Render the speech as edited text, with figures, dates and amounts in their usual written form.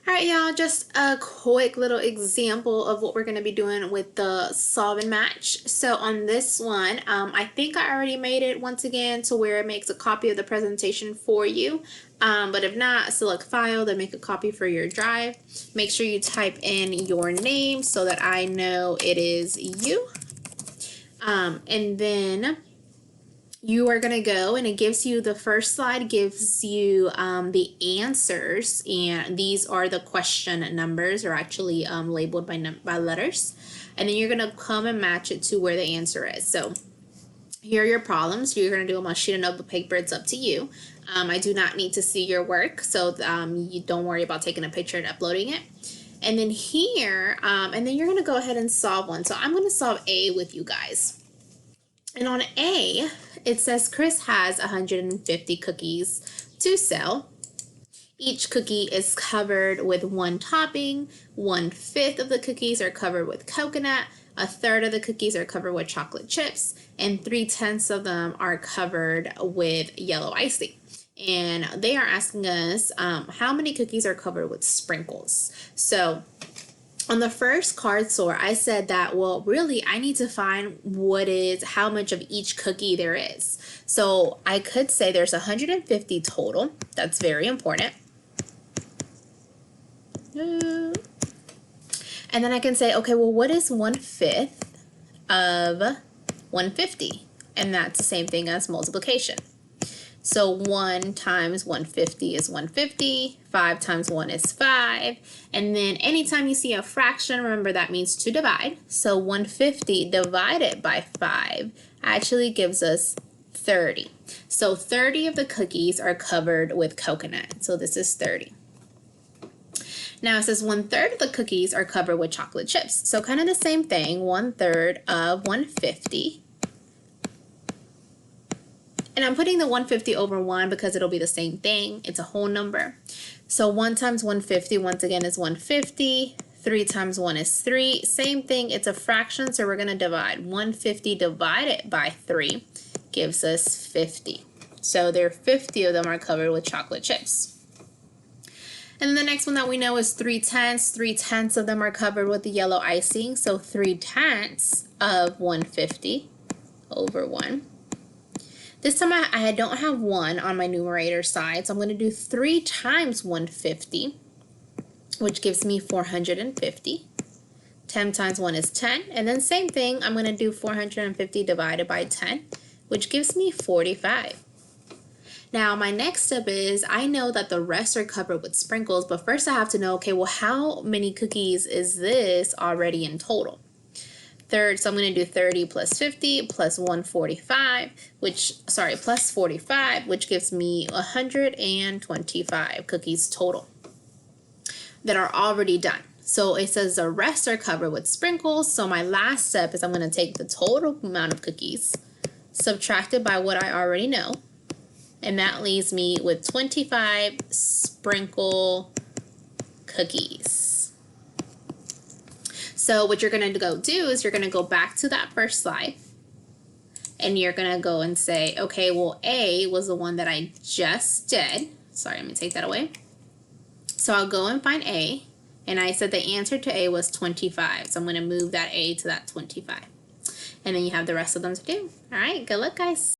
All right, y'all, just a quick little example of what we're going to be doing with the solve and match. So on this one, I think I already made it once again to where it makes a copy of the presentation for you. But if not, select file, then make a copy for your drive. Make sure you type in your name so that I know it is you. And then you are going to go, and it gives you, the first slide gives you the answers, and these are the question numbers, are actually labeled by letters, and then you're going to come and match it to where the answer is. So here are your problems. You're going to do them on a sheet of notebook paper. It's up to you. I do not need to see your work, so you don't worry about taking a picture and uploading it. And then here, and then you're going to go ahead and solve one. So I'm going to solve A with you guys. And on A, it says Chris has 150 cookies to sell. Each cookie is covered with one topping. 1/5 of the cookies are covered with coconut. 1/3 of the cookies are covered with chocolate chips. And 3/10 of them are covered with yellow icing. And they are asking us how many cookies are covered with sprinkles. So on the first card sort, I said that, well, really, I need to find how much of each cookie there is. So I could say there's 150 total. That's very important. And then I can say, okay, well, what is 1/5 of 150? And that's the same thing as multiplication. So 1 times 150 is 150, 5 times 1 is 5, and then anytime you see a fraction, remember that means to divide. So 150 divided by 5 actually gives us 30. So 30 of the cookies are covered with coconut, so this is 30. Now it says 1/3 of the cookies are covered with chocolate chips. So kind of the same thing, 1/3 of 150. And I'm putting the 150 over 1 because it'll be the same thing. It's a whole number. So 1 times 150, once again, is 150. 3 times 1 is 3. Same thing, it's a fraction, so we're going to divide. 150 divided by 3 gives us 50. So there are 50 of them are covered with chocolate chips. And then the next one that we know is 3/10. 3/10 of them are covered with the yellow icing. So 3/10 of 150 over 1. This time I don't have 1 on my numerator side, so I'm going to do 3 times 150, which gives me 450. 10 times 1 is 10, and then same thing, I'm going to do 450 divided by 10, which gives me 45. Now my next step is, I know that the rest are covered with sprinkles, but first I have to know, okay, well, how many cookies is this already in total? So I'm going to do 30 plus 50 plus 145, plus 45, which gives me 125 cookies total that are already done. So it says the rest are covered with sprinkles. So my last step is I'm going to take the total amount of cookies subtracted by what I already know, and that leaves me with 25 sprinkle cookies. So what you're going to go do is you're going to go back to that first slide, and you're going to go and say, okay, well, A was the one that I just did. Sorry, let me take that away. So I'll go and find A, and I said the answer to A was 25. So I'm going to move that A to that 25. And then you have the rest of them to do. All right, good luck, guys.